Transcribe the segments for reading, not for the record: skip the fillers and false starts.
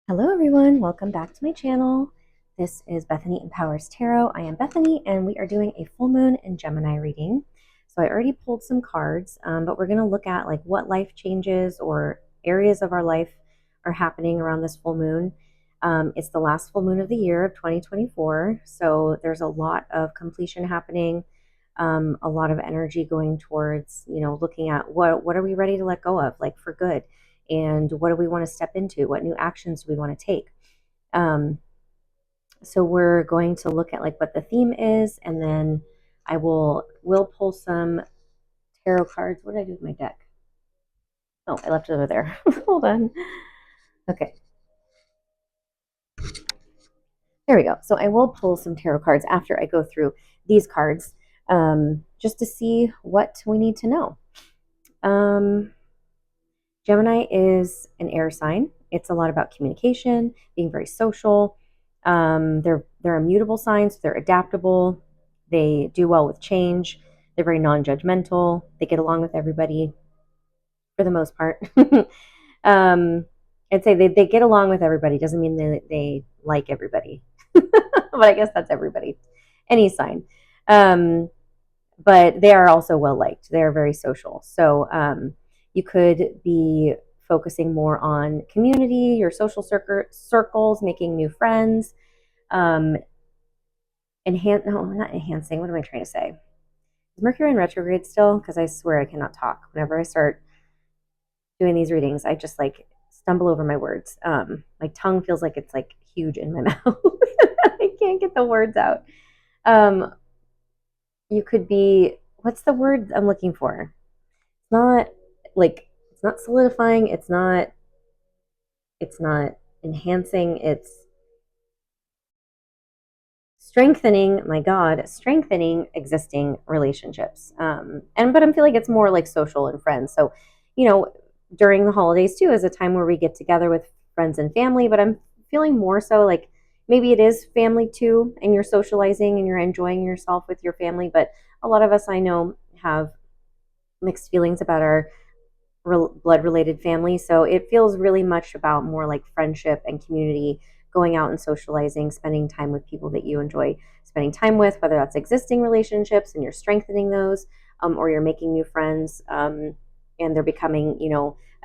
Hello everyone, welcome back to my channel. This is Bethany Empowers Tarot. I am Bethany and we are doing a full moon and Gemini reading. So I already pulled some cards, but we're going to look at like what life changes or areas of our life are happening around this full moon. It's the last full moon of the year of 2024. So there's a lot of completion happening, a lot of energy going towards, looking at what are we ready to let go of, like for good. And what do we want to step into? What new actions do we want to take? So we're going to look at like what the theme is, and then will pull some tarot cards. What did I do with my deck? Oh, I left it over there. Hold on. Okay. There we go. So I will pull some tarot cards after I go through these cards, just to see what we need to know. Gemini is an air sign. It's a lot about communication, being very social. They're immutable signs. They're adaptable. They do well with change. They're very non-judgmental. They get along with everybody for the most part. I'd say they get along with everybody. Doesn't mean they like everybody. But I guess that's everybody. Any sign. But they are also well liked. They are very social. So you could be focusing more on community, your social circles, making new friends, not enhancing. What am I trying to say? Is Mercury in retrograde still? Because I swear I cannot talk. Whenever I start doing these readings, I just like stumble over my words. My tongue feels like it's like huge in my mouth. I can't get the words out. You could be, what's the word I'm looking for? It's not like, it's not solidifying, it's not enhancing, it's strengthening, my God, strengthening existing relationships. But I feel like it's more like social and friends. So, during the holidays too is a time where we get together with friends and family, but I'm feeling more so like maybe it is family too, and you're socializing and you're enjoying yourself with your family. But a lot of us I know have mixed feelings about our blood related family. So it feels really much about more like friendship and community, going out and socializing, spending time with people that you enjoy spending time with, whether that's existing relationships and you're strengthening those, or you're making new friends, and they're becoming,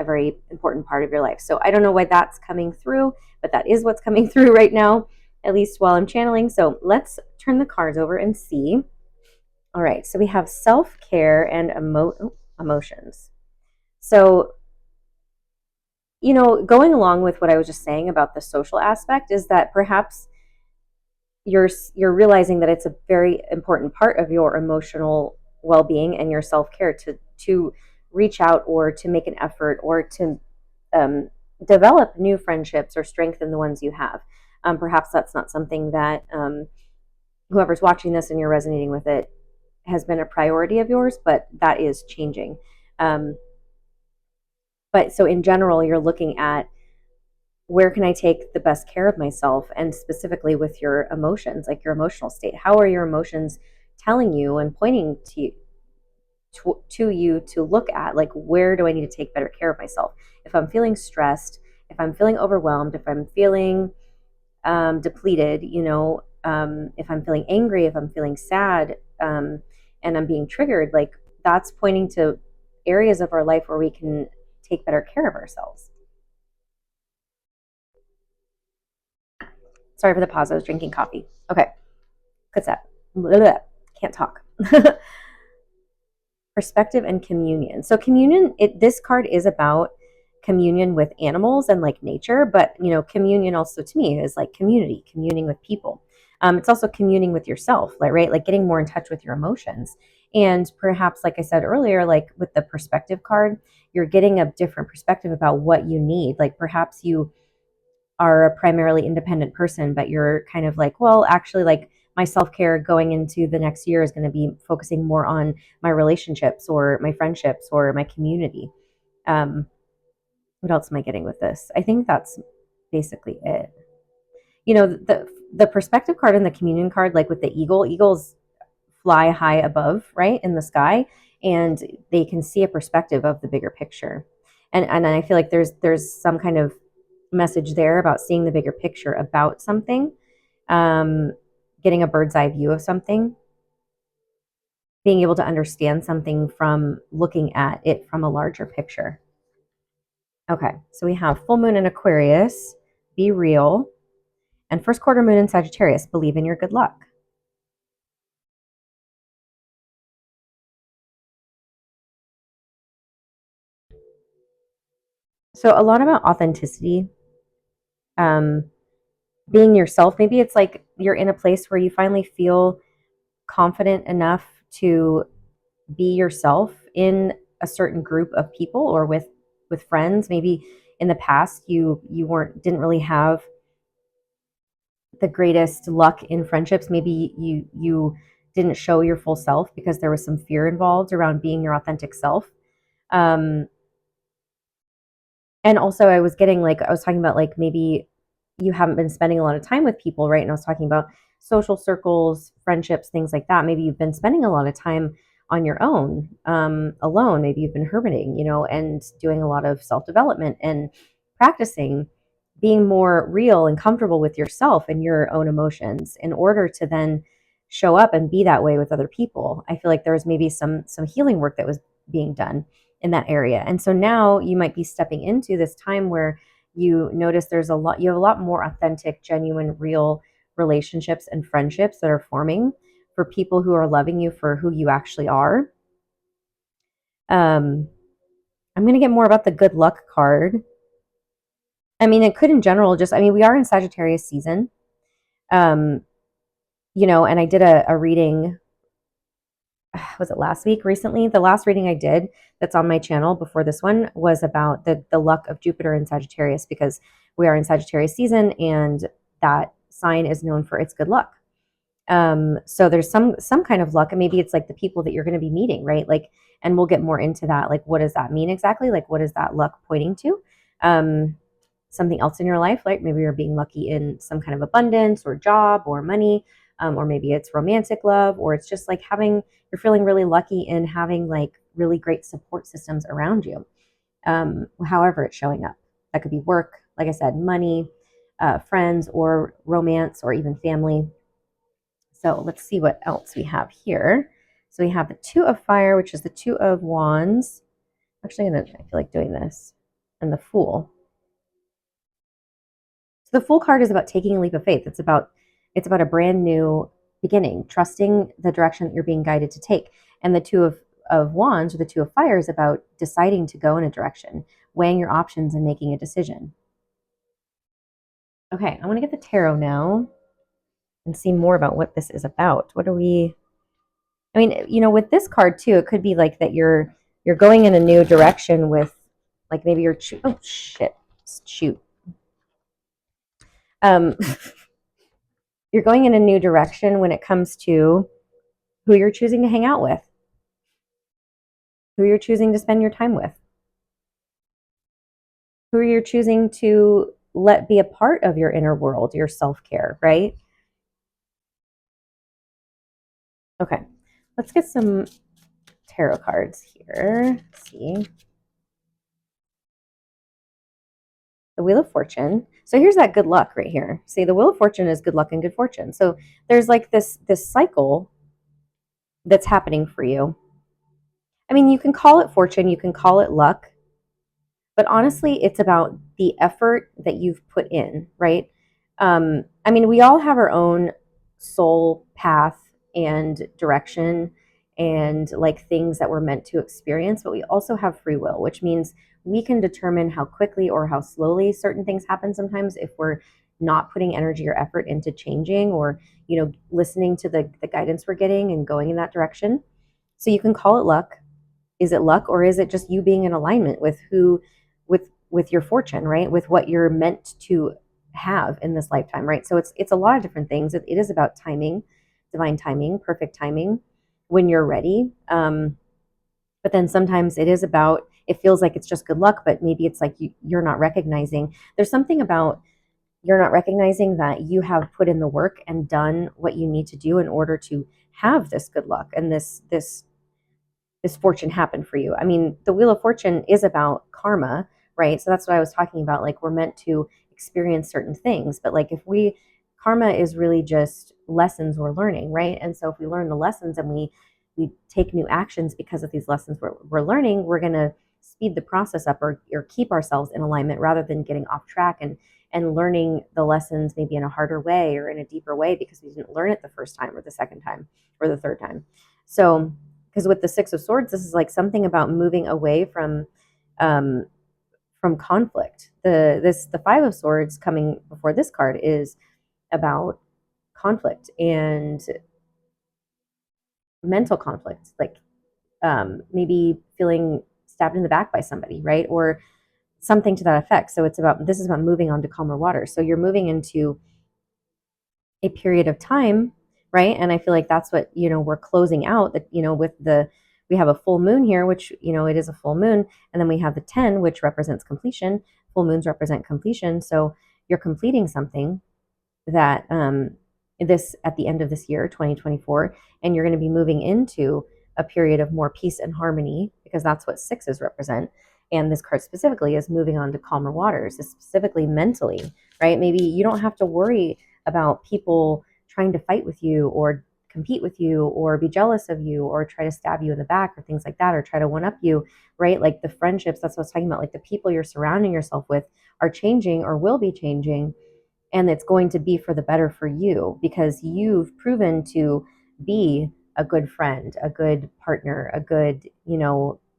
a very important part of your life. So I don't know why that's coming through, but that is what's coming through right now, at least while I'm channeling. So let's turn the cards over and see. All right, so we have self-care and emotions. So, going along with what I was just saying about the social aspect is that perhaps you're realizing that it's a very important part of your emotional well-being and your self-care to reach out or to make an effort or to develop new friendships or strengthen the ones you have. Perhaps that's not something that whoever's watching this and you're resonating with it has been a priority of yours, but that is changing. But so in general, you're looking at where can I take the best care of myself, and specifically with your emotions, like your emotional state. How are your emotions telling you and pointing to you to look at, like, where do I need to take better care of myself? If I'm feeling stressed, if I'm feeling overwhelmed, if I'm feeling depleted, if I'm feeling angry, if I'm feeling sad, and I'm being triggered, like that's pointing to areas of our life where we can take better care of ourselves. Sorry for the pause. I was drinking coffee. Okay. What's that? Can't talk. Perspective and communion. So communion, this card is about communion with animals and like nature, but communion also to me is like community, communing with people. It's also communing with yourself, right? Like getting more in touch with your emotions. And perhaps, like I said earlier, like with the perspective card, you're getting a different perspective about what you need. Like perhaps you are a primarily independent person, but you're kind of like, well, actually, like my self-care going into the next year is going to be focusing more on my relationships or my friendships or my community. What else am I getting with this? I think that's basically it. The perspective card and the communion card, like with the eagles fly high above, right, in the sky, and they can see a perspective of the bigger picture. And I feel like there's some kind of message there about seeing the bigger picture about something, getting a bird's eye view of something, being able to understand something from looking at it from a larger picture. Okay, so we have full moon in Aquarius, be real, and first quarter moon in Sagittarius, believe in your good luck. So a lot about authenticity, um, being yourself. Maybe it's like you're in a place where you finally feel confident enough to be yourself in a certain group of people or with friends. Maybe in the past you didn't really have the greatest luck in friendships. Maybe you didn't show your full self because there was some fear involved around being your authentic self. Um, and also I was talking about like maybe you haven't been spending a lot of time with people, right? And I was talking about social circles, friendships, things like that. Maybe you've been spending a lot of time on your own, alone. Maybe you've been hermiting, and doing a lot of self-development and practicing being more real and comfortable with yourself and your own emotions in order to then show up and be that way with other people. I feel like there was maybe some healing work that was being done in that area. And so now you might be stepping into this time where you notice you have a lot more authentic, genuine, real relationships and friendships that are forming for people who are loving you for who you actually are. I'm going to get more about the good luck card. I mean, it could in general we are in Sagittarius season. And I did a reading, was it last week recently? The last reading I did that's on my channel before this one was about the luck of Jupiter in Sagittarius, because we are in Sagittarius season and that sign is known for its good luck. So there's some kind of luck, and maybe it's like the people that you're going to be meeting, right? Like, and we'll get more into that. Like, what does that mean exactly? Like, what is that luck pointing to? Something else in your life, like maybe you're being lucky in some kind of abundance or job or money, or maybe it's romantic love, or it's just like you're feeling really lucky in having like really great support systems around you. However it's showing up. That could be work, like I said, money, friends, or romance, or even family. So let's see what else we have here. So we have the Two of Fire, which is the Two of Wands. Actually, I feel like doing this. And the Fool. So the Fool card is about taking a leap of faith. It's about a brand new beginning, trusting the direction that you're being guided to take. And the Two of Wands, or the Two of Fire, is about deciding to go in a direction, weighing your options and making a decision. Okay, I want to get the tarot now and see more about what this is about. What are we... I mean, with this card too, it could be like that you're going in a new direction with, like, maybe you're shoot. You're going in a new direction when it comes to who you're choosing to hang out with, who you're choosing to spend your time with, who you're choosing to let be a part of your inner world, your self-care, right? Okay, let's get some tarot cards here. Let's see. The Wheel of Fortune. So here's that good luck right here. See, the Wheel of Fortune is good luck and good fortune. So there's like this cycle that's happening for you. I mean, you can call it fortune, you can call it luck, but honestly, it's about the effort that you've put in, right? I mean, we all have our own soul path and direction and like things that we're meant to experience, but we also have free will, which means we can determine how quickly or how slowly certain things happen sometimes if we're not putting energy or effort into changing, or listening to the guidance we're getting and going in that direction. So you can call it luck. Is it luck, or is it just you being in alignment with with your fortune, right? With what you're meant to have in this lifetime, right? So it's a lot of different things. It is about timing, divine timing, perfect timing, when you're ready. But then sometimes it feels like it's just good luck, but maybe it's like you're not recognizing. There's something about you're not recognizing that you have put in the work and done what you need to do in order to have this good luck and this fortune happen for you. I mean, the Wheel of Fortune is about karma, right? So that's what I was talking about. Like we're meant to experience certain things, but like if we, karma is really just lessons we're learning, right? And so if we learn the lessons and we take new actions because of these lessons we're learning, we're going to speed the process up, or keep ourselves in alignment rather than getting off track and learning the lessons maybe in a harder way or in a deeper way because we didn't learn it the first time or the second time or the third time. So, because with the Six of Swords, this is like something about moving away um, from conflict. The Five of Swords coming before this card is about conflict and mental conflict, like maybe feeling stabbed in the back by somebody, right? Or something to that effect. So this is about moving on to calmer water. So you're moving into a period of time, right? And I feel like that's what, we're closing out that, we have a full moon here, which, it is a full moon. And then we have the 10, which represents completion. Full moons represent completion. So you're completing something that this at the end of this year, 2024, and you're going to be moving into a period of more peace and harmony because that's what sixes represent. And this card specifically is moving on to calmer waters, specifically mentally, right? Maybe you don't have to worry about people trying to fight with you or compete with you or be jealous of you or try to stab you in the back or things like that or try to one up you, right? Like the friendships, that's what I was talking about. Like the people you're surrounding yourself with are changing or will be changing, and it's going to be for the better for you because you've proven to be a good friend, a good partner, a good,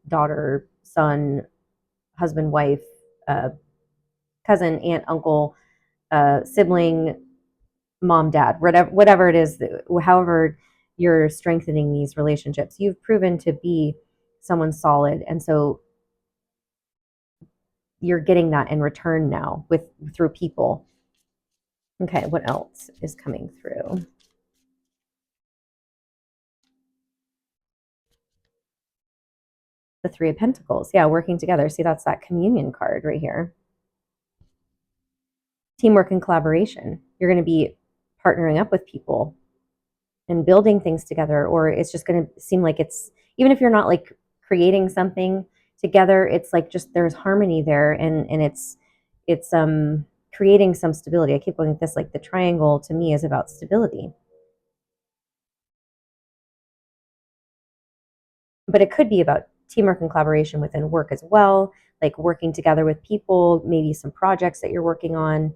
daughter, son, husband, wife, cousin, aunt, uncle, sibling, mom, dad, whatever it is, however you're strengthening these relationships, you've proven to be someone solid. And so you're getting that in return now through people. Okay, what else is coming through? The Three of Pentacles. Yeah, working together. See, that's that communion card right here. Teamwork and collaboration. You're going to be partnering up with people and building things together, or it's just going to seem like it's, even if you're not like creating something together, it's like just there's harmony there, and it's creating some stability. I keep going with this, like the triangle to me is about stability. But it could be about teamwork and collaboration within work as well, like working together with people, maybe some projects that you're working on.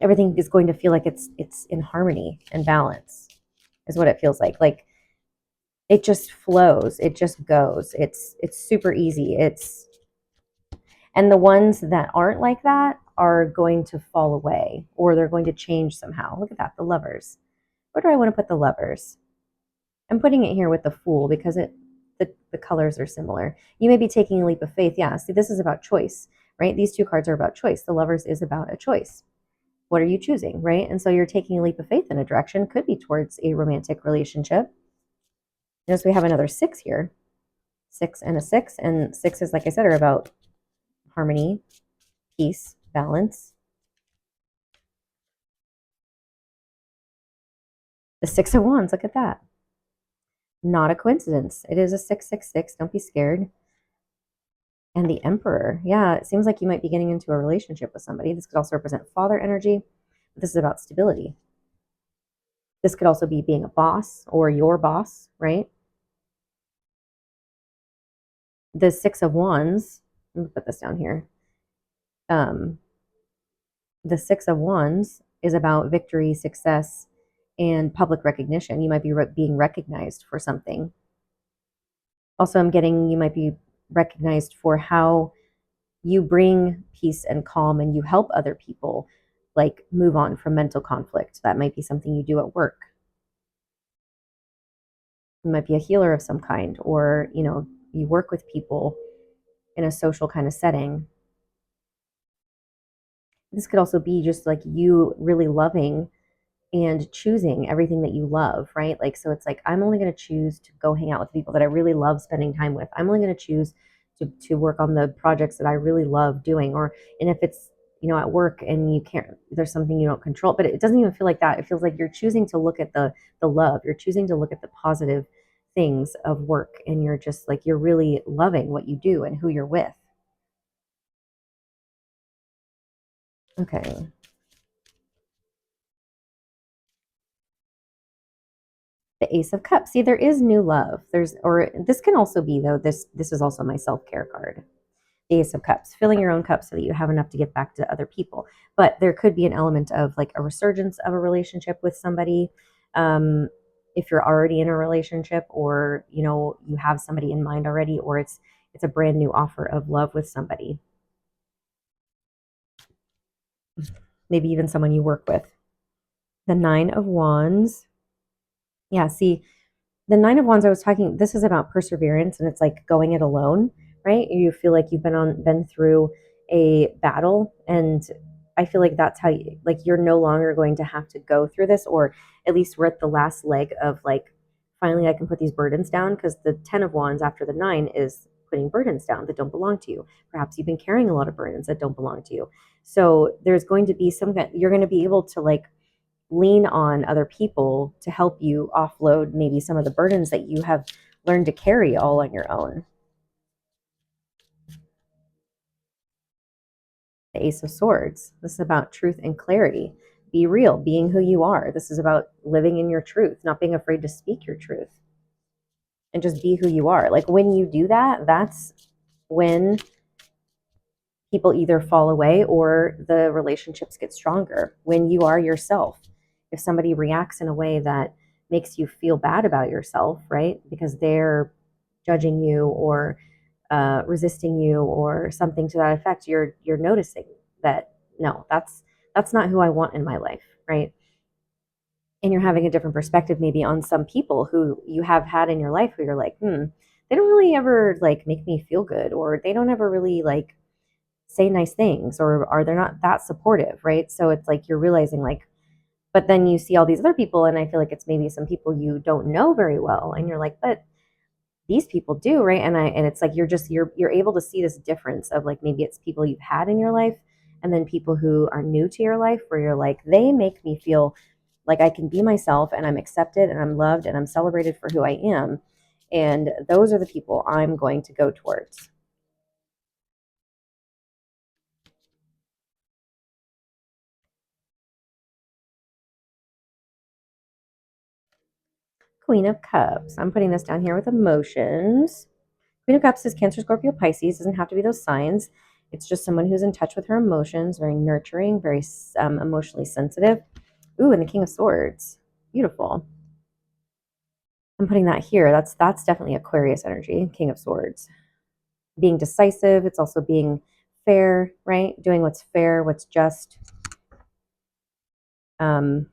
Everything is going to feel like it's in harmony and balance is what it feels like. Like it just flows, it just goes. It's super easy. And the ones that aren't like that are going to fall away or they're going to change somehow. Look at that, the Lovers. Where do I want to put the Lovers? I'm putting it here with the Fool because the colors are similar. You may be taking a leap of faith. Yeah, see, this is about choice, right? These two cards are about choice. The Lovers is about a choice. What are you choosing, right? And so you're taking a leap of faith in a direction, could be towards a romantic relationship. Notice we have another 6 here. 6 and a 6. And 6s, like I said, are about harmony, peace, balance. The 6 of Wands, look at that. Not a coincidence. It is a 666. Don't be scared. And the Emperor. Yeah, it seems like you might be getting into a relationship with somebody. This could also represent father energy. This is about stability. This could also be being a boss or your boss, right? The 6 of Wands, let me put this down here. The 6 of Wands is about victory, success, and public recognition. You might be being recognized for something. Also, I'm getting you might be recognized for how you bring peace and calm and you help other people like move on from mental conflict. That might be something you do at work. You might be a healer of some kind, or you work with people in a social kind of setting. This could also be just like you really loving and choosing everything that you love, right? Like, so it's like, I'm only going to choose to go hang out with people that I really love spending time with. I'm only going to choose to work on the projects that I really love doing. And if it's, at work and you can't, there's something you don't control, but it doesn't even feel like that. It feels like you're choosing to look at the love. You're choosing to look at the positive things of work. And you're just like, you're really loving what you do and who you're with. Okay. The Ace of Cups. See, there is new love. Or this can also be, though, this is also my self-care card. The Ace of Cups, filling your own cup so that you have enough to give back to other people. But there could be an element of like a resurgence of a relationship with somebody. Um, if you're already in a relationship, or you have somebody in mind already, or it's a brand new offer of love with somebody, maybe even someone you work with. The Nine of Wands. Yeah, see, the Nine of Wands I was talking, this is about perseverance, and it's like going it alone, right? You feel like you've been through a battle, and I feel like that's how you're no longer going to have to go through this, or at least we're at the last leg of like, finally I can put these burdens down, because the 10 of Wands after the 9 is putting burdens down that don't belong to you. Perhaps you've been carrying a lot of burdens that don't belong to you. So there's going to be you're going to be able to like lean on other people to help you offload maybe some of the burdens that you have learned to carry all on your own. The Ace of Swords. This is about truth and clarity. Be real, being who you are. This is about living in your truth, not being afraid to speak your truth, and just be who you are. Like when you do that, that's when people either fall away or the relationships get stronger. When you are yourself. If somebody reacts in a way that makes you feel bad about yourself, right? Because they're judging you, or resisting you, or something to that effect, you're noticing that no, that's not who I want in my life, right? And you're having a different perspective maybe on some people who you have had in your life, who you're like, they don't really ever like make me feel good, or they don't ever really like say nice things, or are they not that supportive, right? So it's like you're realizing like, but then you see all these other people, and I feel like it's maybe some people you don't know very well, and you're like, but these people do, right? And it's like you're able to see this difference of like, maybe it's people you've had in your life, and then people who are new to your life, where you're like, they make me feel like I can be myself, and I'm accepted, and I'm loved, and I'm celebrated for who I am, and those are the people I'm going to go towards. Queen of Cups. I'm putting this down here with emotions. Queen of Cups is Cancer, Scorpio, Pisces. Doesn't have to be those signs. It's just someone who's in touch with her emotions, very nurturing, very emotionally sensitive. Ooh, and the King of Swords. Beautiful. I'm putting that here. That's definitely Aquarius energy, King of Swords. Being decisive. It's also being fair, right? Doing what's fair, what's just. Um,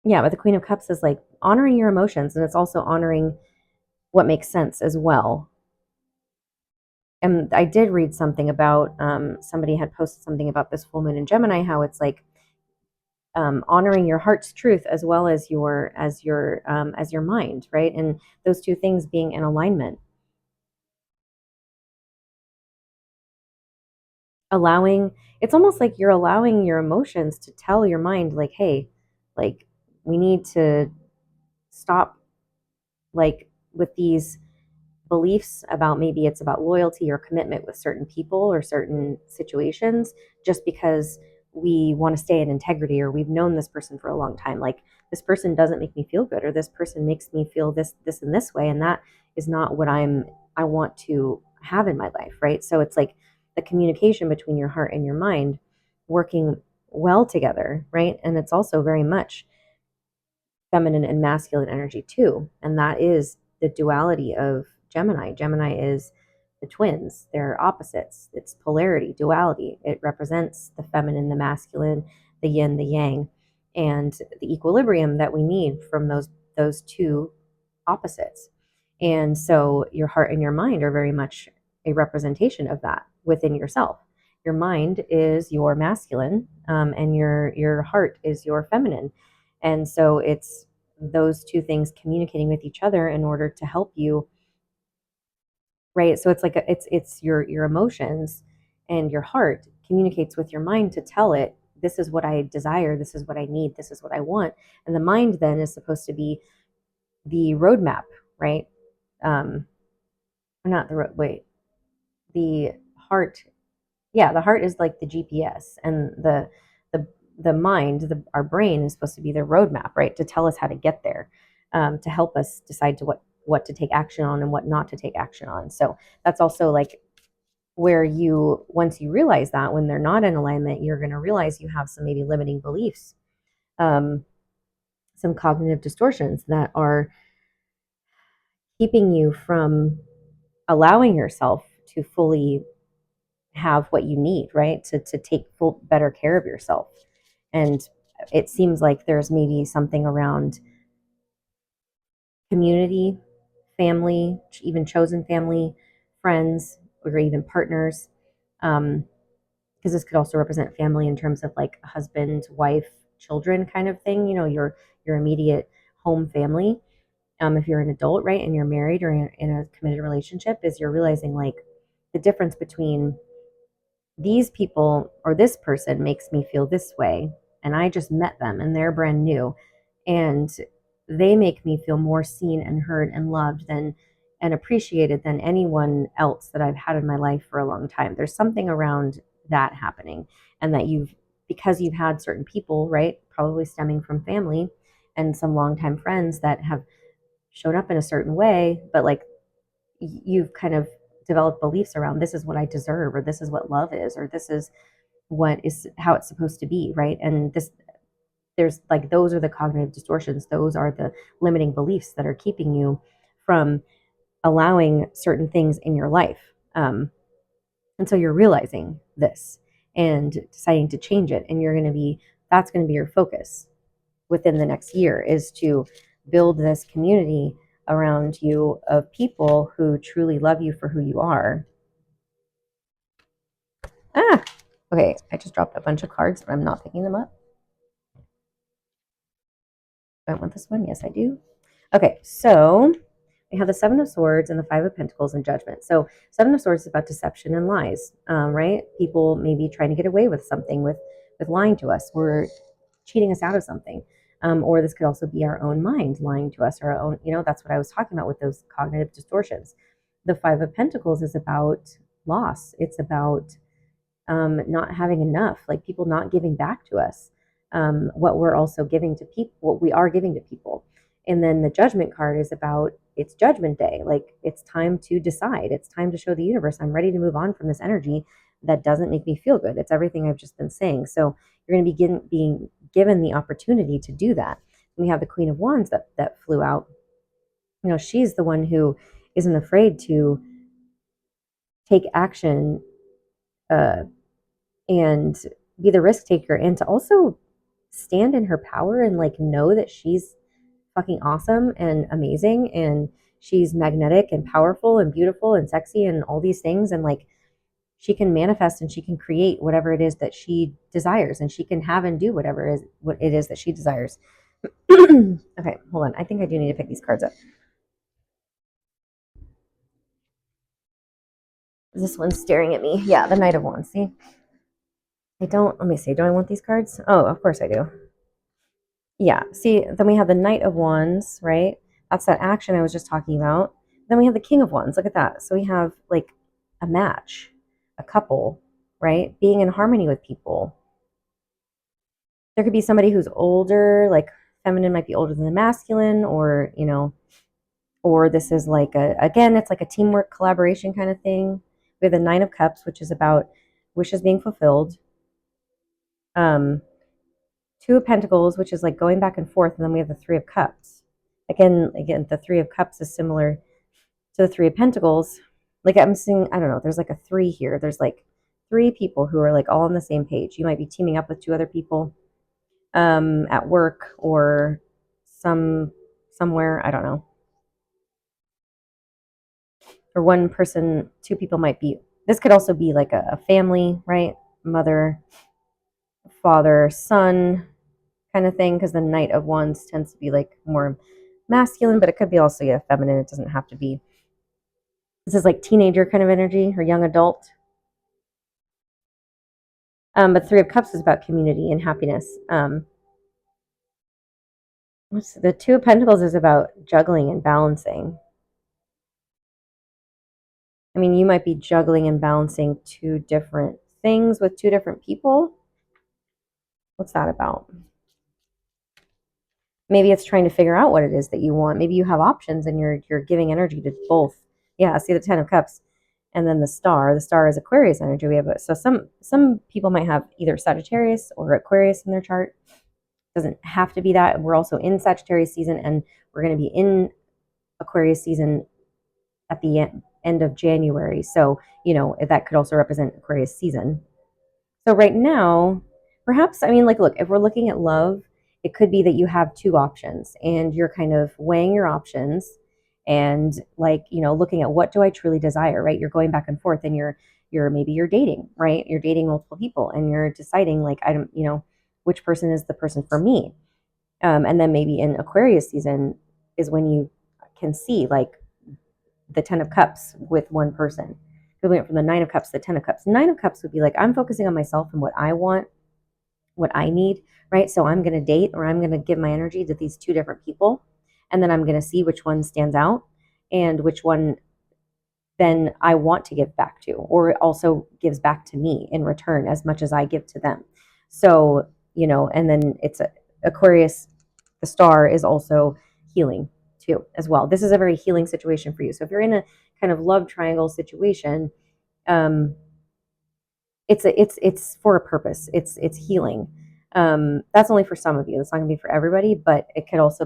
yeah, but the Queen of Cups is like honoring your emotions, and it's also honoring what makes sense as well. And I did read something about somebody had posted something about this full moon in Gemini, how it's like honoring your heart's truth as well as your mind, right? And those two things being in alignment, allowing, it's almost like you're allowing your emotions to tell your mind like, hey, like we need to stop like with these beliefs about, maybe it's about loyalty or commitment with certain people or certain situations, just because we want to stay in integrity, or we've known this person for a long time. Like, this person doesn't make me feel good, or this person makes me feel this and this way, and that is not what I want to have in my life, right? So it's like the communication between your heart and your mind working well together, right? And it's also very much feminine and masculine energy too. And that is the duality of Gemini. Gemini is the twins, they're opposites. It's polarity, duality. It represents the feminine, the masculine, the yin, the yang, and the equilibrium that we need from those two opposites. And so your heart and your mind are very much a representation of that within yourself. Your mind is your masculine, and your heart is your feminine. And so it's those two things communicating with each other in order to help you, right? So it's like it's your emotions, and your heart communicates with your mind to tell it, this is what I desire, this is what I need, this is what I want. And the mind then is supposed to be the roadmap, right? Not the road. Wait, the heart. Yeah, the heart is like the GPS, and the mind, our brain is supposed to be the roadmap, right? To tell us how to get there, to help us decide to what to take action on and what not to take action on. So that's also like where you, once you realize that when they're not in alignment, you're going to realize you have some maybe limiting beliefs, um, some cognitive distortions that are keeping you from allowing yourself to fully have what you need, right? To take full better care of yourself. And it seems like there's maybe something around community, family, even chosen family, friends, or even partners. Because this could also represent family in terms of like husband, wife, children kind of thing, your immediate home family. If you're an adult, right, and you're married or in a committed relationship, is you're realizing like the difference between these people or this person makes me feel this way, and I just met them and they're brand new, and they make me feel more seen and heard and loved than and appreciated than anyone else that I've had in my life for a long time. There's something around that happening, and that because you've had certain people, right, probably stemming from family and some longtime friends that have shown up in a certain way, but like you've kind of developed beliefs around, this is what I deserve, or this is what love is, or this is what is how it's supposed to be, right? And there's like, those are the cognitive distortions, those are the limiting beliefs that are keeping you from allowing certain things in your life. And so you're realizing this and deciding to change it, and that's going to be your focus within the next year, is to build this community around you of people who truly love you for who you are. Okay, I just dropped a bunch of cards, but I'm not picking them up. Do I want this one? Yes, I do. Okay, so we have the Seven of Swords and the Five of Pentacles and Judgment. So Seven of Swords is about deception and lies, right? People maybe trying to get away with something, with lying to us, or cheating us out of something. Or this could also be our own mind lying to us, or our own, that's what I was talking about with those cognitive distortions. The Five of Pentacles is about loss. It's about not having enough, like people not giving back to us, what we're also giving to people, what we are giving to people. And then the Judgment card is about, it's Judgment Day. Like, it's time to decide. It's time to show the universe, I'm ready to move on from this energy that doesn't make me feel good. It's everything I've just been saying. So you're going to be being given the opportunity to do that. And we have the Queen of Wands that flew out. She's the one who isn't afraid to take action, and be the risk taker, and to also stand in her power and like know that she's fucking awesome and amazing, and she's magnetic and powerful and beautiful and sexy and all these things, and like she can manifest and she can create whatever it is that she desires, and she can have and do whatever what it is that she desires. Okay, hold on, I think I do need to pick these cards up. This one's staring at me. Yeah, the Knight of Wands. See, let me see, do I want these cards? Oh, of course I do. Yeah, see, then we have the Knight of Wands, right? That's that action I was just talking about. Then we have the King of Wands. Look at that. So we have like a match, a couple, right? Being in harmony with people. There could be somebody who's older, like feminine might be older than the masculine, or, or this is like again, it's like a teamwork collaboration kind of thing. We have the Nine of Cups, which is about wishes being fulfilled. Two of Pentacles, which is like going back and forth, and then we have the Three of Cups. Again, the Three of Cups is similar to the Three of Pentacles. Like, I'm seeing, I don't know, there's like a three here. There's like three people who are like all on the same page. You might be teaming up with two other people at work or somewhere, I don't know. Or one person, two people might be, this could also be like a family, right? Mother, father, son kind of thing, because the Knight of Wands tends to be like more masculine, but it could be also feminine. It doesn't have to be. This is like teenager kind of energy or young adult. But Three of Cups is about community and happiness. The Two of Pentacles is about juggling and balancing. I mean, you might be juggling and balancing two different things with two different people. What's that about? Maybe it's trying to figure out what it is that you want. Maybe you have options and you're giving energy to both. Yeah, see the 10 of cups. And then the star. The star is Aquarius energy. We have so some people might have either Sagittarius or Aquarius in their chart. Doesn't have to be that. We're also in Sagittarius season, and we're going to be in Aquarius season at the end of January. So, that could also represent Aquarius season. So right now, perhaps, I mean, like, look, if we're looking at love, it could be that you have two options and you're kind of weighing your options and, like, looking at what do I truly desire, right? You're going back and forth, and maybe you're dating, right? You're dating multiple people and you're deciding, like, I don't, which person is the person for me. And then maybe in Aquarius season is when you can see, like, the 10 of cups with one person. We went from the 9 of cups to the 10 of cups. 9 of cups would be like, I'm focusing on myself and what I want, what I need, right? So I'm going to date, or I'm going to give my energy to these two different people. And then I'm going to see which one stands out and which one then I want to give back to, or it also gives back to me in return as much as I give to them. So, and then it's Aquarius, the star is also healing too, as well. This is a very healing situation for you. So if you're in a kind of love triangle situation, it's for a purpose. It's healing. That's only for some of you. It's not going to be for everybody, but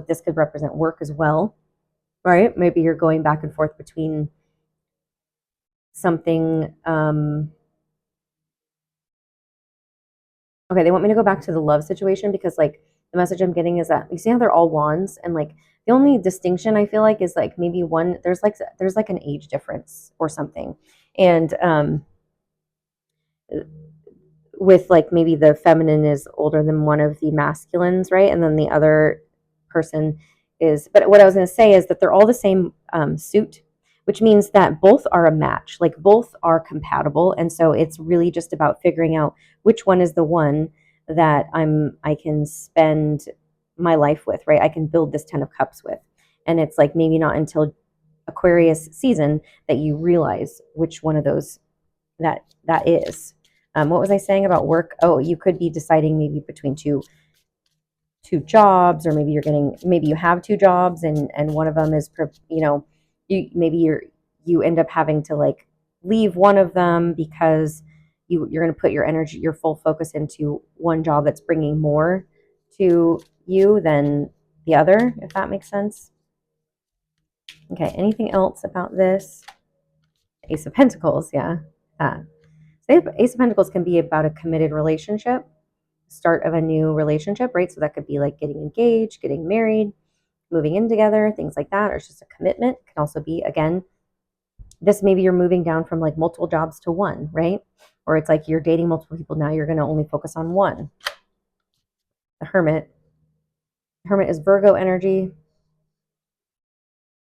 this could represent work as well, right? Maybe you're going back and forth between something. Okay, they want me to go back to the love situation because, like, the message I'm getting is that you see how they're all wands, and, like, the only distinction I feel like is, like, maybe one there's like an age difference or something, and with, like, maybe the feminine is older than one of the masculines, right? And then the other person is, but what I was going to say is that they're all the same suit, which means that both are a match, like both are compatible. And so it's really just about figuring out which one is the one that I can spend my life with, right? I can build this 10 of cups with. And it's like maybe not until Aquarius season that you realize which one of those that is. What was I saying about work? Oh, you could be deciding maybe between two jobs, or maybe you have two jobs, and one of them is, you end up having to, like, leave one of them because you're going to put your energy, your full focus into one job that's bringing more to you than the other, if that makes sense. Okay, anything else about this? Ace of Pentacles, yeah. Ace of Pentacles can be about a committed relationship, start of a new relationship, right? So that could be like getting engaged, getting married, moving in together, things like that, or it's just a commitment. It can also be, again, this maybe you're moving down from, like, multiple jobs to one, right? Or it's like you're dating multiple people, now you're going to only focus on one. The Hermit is Virgo energy,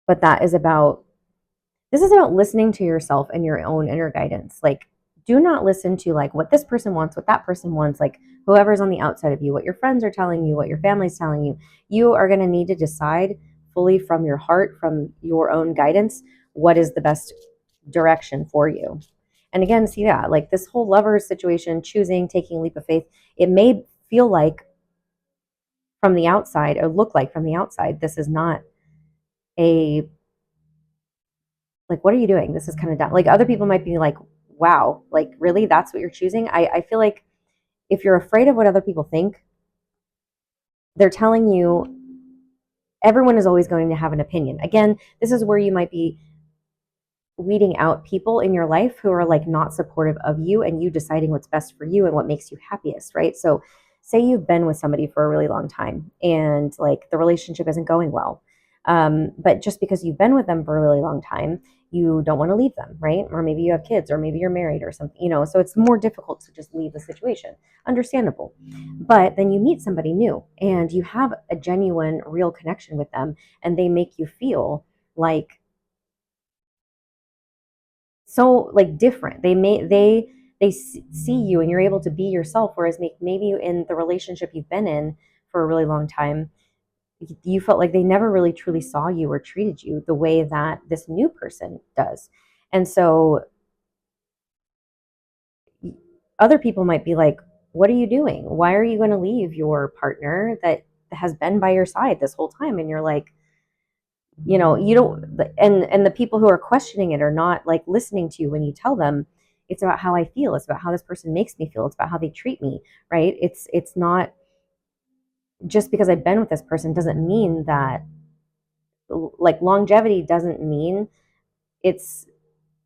but this is about listening to yourself and your own inner guidance. Like, do not listen to, like, what this person wants, what that person wants, like whoever's on the outside of you, what your friends are telling you, what your family's telling you. You are going to need to decide fully from your heart, from your own guidance, what is the best direction for you. And again, see that, like, this whole lovers situation, choosing, taking a leap of faith, it may feel like from the outside, or look like from the outside, this is not a, like, what are you doing? This is kind of dumb. Like, other people might be like, wow, like, really? That's what you're choosing? I feel like if you're afraid of what other people think, they're telling you everyone is always going to have an opinion. Again, this is where you might be weeding out people in your life who are, like, not supportive of you and you deciding what's best for you and what makes you happiest, right? So say you've been with somebody for a really long time and, like, the relationship isn't going well. But just because you've been with them for a really long time, you don't want to leave them, right? Or maybe you have kids, or maybe you're married or something, so it's more difficult to just leave the situation. Understandable. But then you meet somebody new and you have a genuine, real connection with them, and they make you feel like so, like, different. They see you and you're able to be yourself, whereas maybe in the relationship you've been in for a really long time, you felt like they never really truly saw you or treated you the way that this new person does. And so other people might be like, what are you doing? Why are you going to leave your partner that has been by your side this whole time? And you're like, you don't, and the people who are questioning it are not like listening to you when you tell them it's about how I feel. It's about how this person makes me feel. It's about how they treat me, right? It's not just because I've been with this person doesn't mean that, like, longevity doesn't mean it's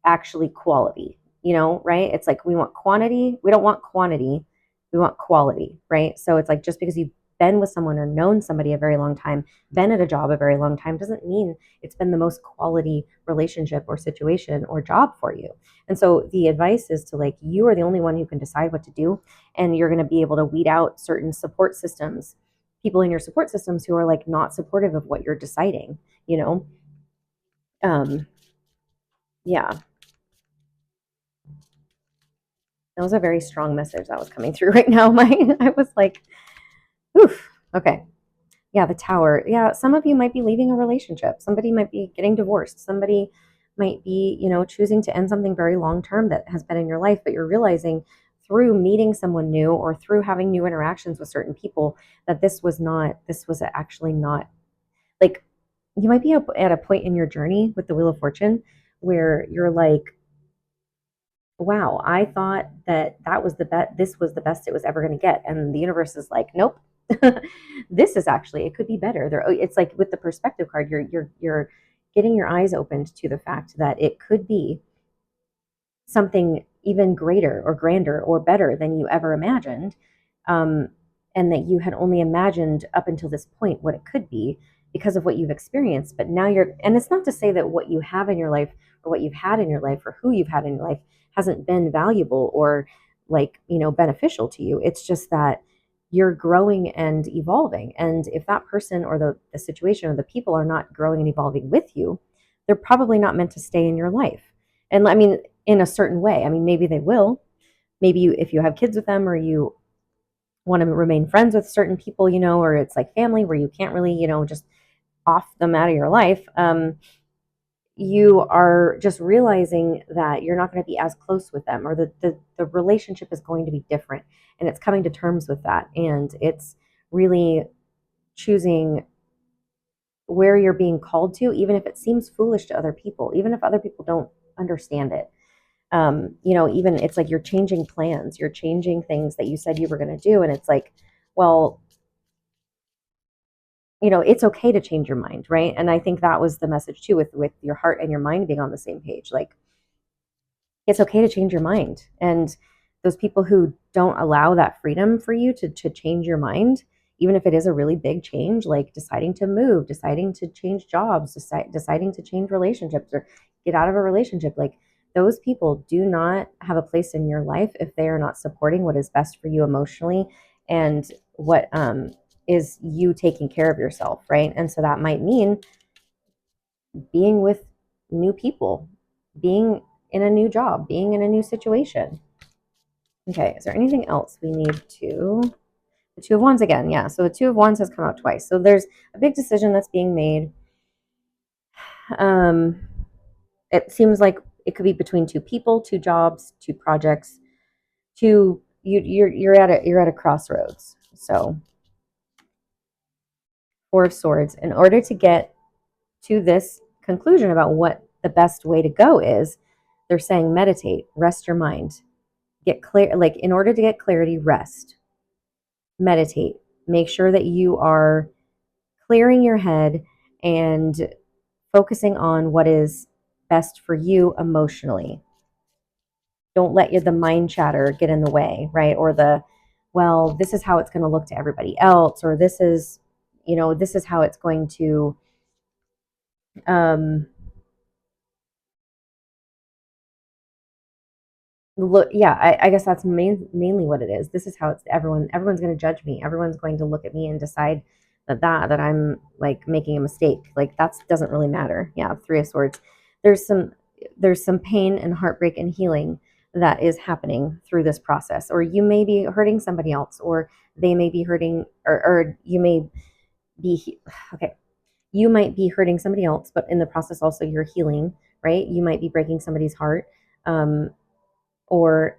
actually quality, right? It's like we want quantity, we don't want quantity, we want quality, right? So it's like just because you've been with someone or known somebody a very long time, been at a job a very long time, doesn't mean it's been the most quality relationship or situation or job for you. And so the advice is to, like, you are the only one who can decide what to do, and you're going to be able to weed out certain support systems, people in your support systems who are like not supportive of what you're deciding, you know? Yeah. That was a very strong message that was coming through right now. I was like, oof. Okay. Yeah, the tower. Yeah, some of you might be leaving a relationship. Somebody might be getting divorced. Somebody might be, choosing to end something very long term that has been in your life, but you're realizing through meeting someone new or through having new interactions with certain people that this was actually not, like, you might be at a point in your journey with the Wheel of Fortune where you're like, wow, I thought that was the best, this was the best it was ever going to get. And the universe is like, nope, this is actually, it could be better. It's like with the perspective card, you're getting your eyes opened to the fact that it could be something even greater or grander or better than you ever imagined. Um, and that you had only imagined up until this point what it could be because of what you've experienced. But now and it's not to say that what you have in your life or what you've had in your life or who you've had in your life hasn't been valuable or, like, beneficial to you. It's just that you're growing and evolving. And if that person or the situation or the people are not growing and evolving with you, they're probably not meant to stay in your life. And I mean, in a certain way. I mean, maybe they will. Maybe if you have kids with them or you want to remain friends with certain people, or it's like family where you can't really, just off them out of your life. You are just realizing that you're not going to be as close with them, or the relationship is going to be different. And it's coming to terms with that. And it's really choosing where you're being called to, even if it seems foolish to other people, even if other people don't understand it. Even it's like you're changing plans, you're changing things that you said you were going to do. And it's like, well, it's okay to change your mind, right? And I think that was the message too, with your heart and your mind being on the same page. Like, it's okay to change your mind. And those people who don't allow that freedom for you to change your mind, even if it is a really big change, like deciding to move, deciding to change jobs, deciding to change relationships or get out of a relationship, like, those people do not have a place in your life if they are not supporting what is best for you emotionally and what is you taking care of yourself, right? And so that might mean being with new people, being in a new job, being in a new situation. Okay, is there anything else we need to? The Two of Wands again, yeah. So the Two of Wands has come out twice. So there's a big decision that's being made. It seems like it could be between two people, two jobs, two projects, you're at a crossroads. So Four of Swords. In order to get to this conclusion about what the best way to go is, they're saying meditate, rest your mind, get clear. Like, in order to get clarity, rest, meditate, make sure that you are clearing your head and focusing on what is best for you emotionally. Don't let the mind chatter get in the way, right? Or well, this is how it's going to look to everybody else, or this is how it's going to um, look. Yeah, I guess that's mainly what it is. This is how it's everyone's going to judge me. Everyone's going to look at me and decide that I'm, like, making a mistake. Like, that doesn't really matter. Yeah, Three of Swords. There's some pain and heartbreak and healing that is happening through this process, or you may be hurting somebody else, or they may be hurting, or you may be okay. You might be hurting somebody else, but in the process also you're healing, right? You might be breaking somebody's heart, or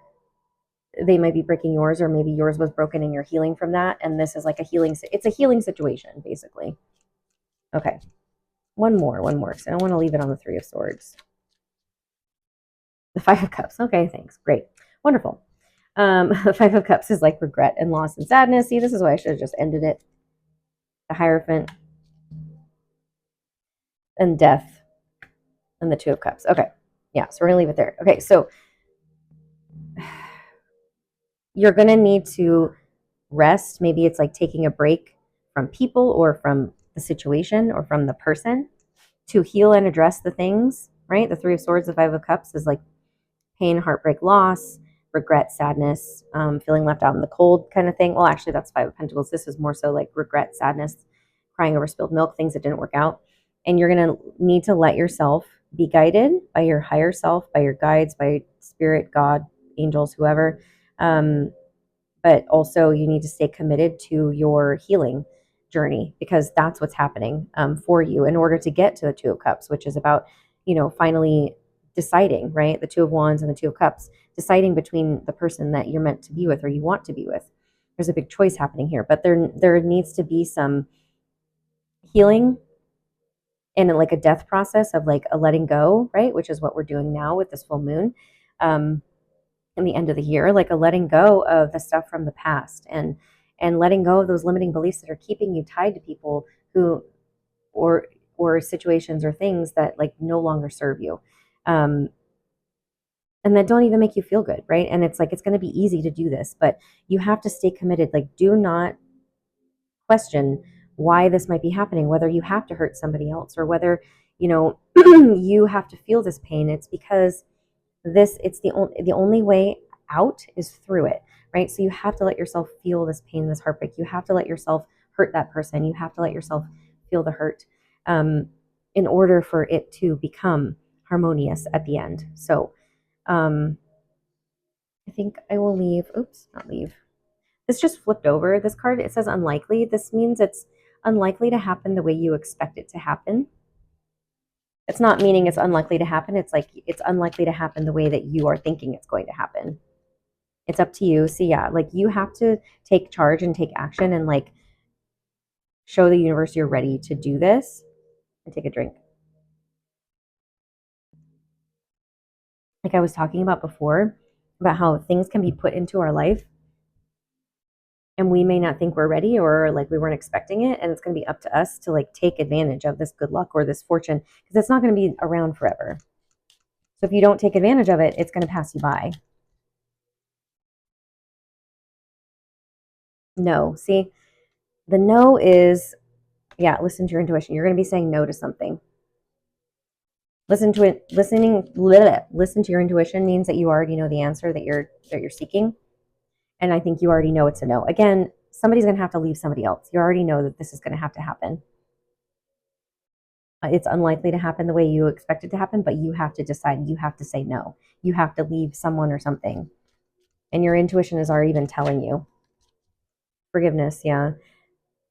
they might be breaking yours, or maybe yours was broken and you're healing from that. And this is like it's a healing situation, basically. Okay. One more. So I don't want to leave it on the Three of Swords. The Five of Cups. Okay, thanks. Great. Wonderful. The Five of Cups is like regret and loss and sadness. See, this is why I should have just ended it. The Hierophant and death and the Two of Cups. Okay. Yeah, so we're going to leave it there. Okay, so you're going to need to rest. Maybe it's like taking a break from people or from the situation or from the person to heal and address the things, right? The Three of Swords, the Five of Cups is like pain, heartbreak, loss, regret, sadness, feeling left out in the cold kind of thing. Well, actually, that's Five of Pentacles. This is more so like regret, sadness, crying over spilled milk, things that didn't work out. And you're going to need to let yourself be guided by your higher self, by your guides, by spirit, God, angels, whoever. But also you need to stay committed to your healing journey, because that's what's happening for you in order to get to the Two of Cups, which is about, finally deciding, right? The Two of Wands and the Two of Cups, deciding between the person that you're meant to be with or you want to be with. There's a big choice happening here, but there needs to be some healing and like a death process of like a letting go, right? Which is what we're doing now with this full moon. In the end of the year, like a letting go of the stuff from the past, and letting go of those limiting beliefs that are keeping you tied to people who or situations or things that like no longer serve you, and that don't even make you feel good, right? And it's like it's going to be easy to do this, but you have to stay committed. Like, do not question why this might be happening, whether you have to hurt somebody else or whether you have to feel this pain. It's because it's the only way out is through it, right? So you have to let yourself feel this pain, this heartbreak. You have to let yourself hurt that person. You have to let yourself feel the hurt, in order for it to become harmonious at the end. So I think I will leave. Oops, not leave. This just flipped over. This card, it says unlikely. This means it's unlikely to happen the way you expect it to happen. It's not meaning it's unlikely to happen. It's like it's unlikely to happen the way that you are thinking it's going to happen. It's up to you. So yeah, like you have to take charge and take action and like show the universe you're ready to do this. And take a drink. Like I was talking about before, about how things can be put into our life and we may not think we're ready or like we weren't expecting it, and it's going to be up to us to like take advantage of this good luck or this fortune, because it's not going to be around forever. So if you don't take advantage of it, it's going to pass you by. No. See, the no is, yeah, listen to your intuition. You're going to be saying no to something. Listen to it. Listen to your intuition means that you already know the answer that you're seeking. And I think you already know it's a no. Again, somebody's going to have to leave somebody else. You already know that this is going to have to happen. It's unlikely to happen the way you expect it to happen, but you have to decide. You have to say no. You have to leave someone or something. And your intuition is already even telling you. Forgiveness, yeah.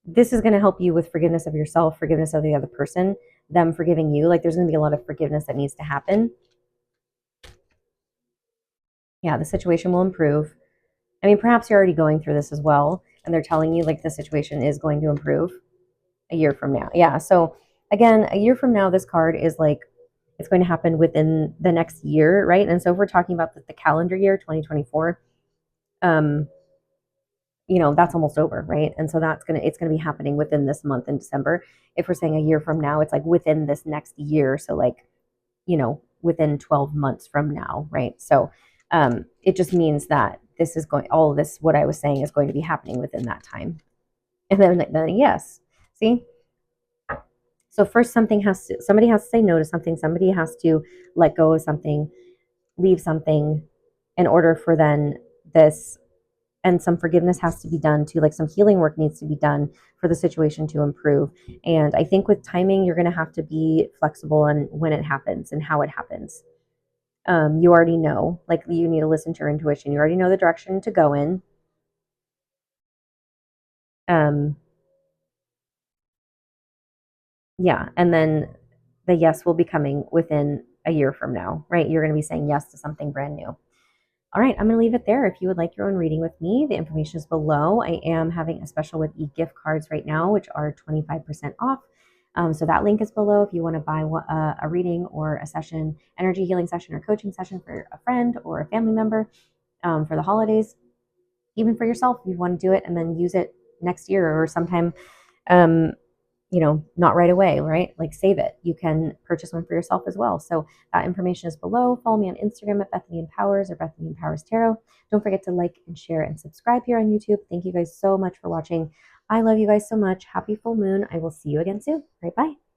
This is going to help you with forgiveness of yourself, forgiveness of the other person, them forgiving you. Like there's going to be a lot of forgiveness that needs to happen. Yeah, the situation will improve. I mean, perhaps you're already going through this as well, and they're telling you like the situation is going to improve a year from now. Yeah, so again, a year from now, this card is like, it's going to happen within the next year, right? And so if we're talking about the calendar year, 2024, that's almost over, right? And so it's gonna be happening within this month in December. If we're saying a year from now, it's like within this next year. So like, within 12 months from now, right? So it just means that all of this, what I was saying, is going to be happening within that time. And then yes, see? So first somebody has to say no to something. Somebody has to let go of something, leave something, in order for then this, and some forgiveness has to be done too, like some healing work needs to be done for the situation to improve. And I think with timing, you're going to have to be flexible on when it happens and how it happens. You already know, like you need to listen to your intuition. You already know the direction to go in. Yeah, and then the yes will be coming within a year from now, right? You're going to be saying yes to something brand new. All right, I'm going to leave it there. If you would like your own reading with me, the information is below. I am having a special with e-gift cards right now, which are 25% off. So that link is below if you want to buy a reading or a session, energy healing session or coaching session for a friend or a family member for the holidays, even for yourself if you want to do it and then use it next year or sometime um, not right away, right? Like save it. You can purchase one for yourself as well. So that information is below. Follow me on Instagram at Bethany Empowers or Bethany Empowers Tarot. Don't forget to like and share and subscribe here on YouTube. Thank you guys so much for watching. I love you guys so much. Happy full moon. I will see you again soon. Right, bye.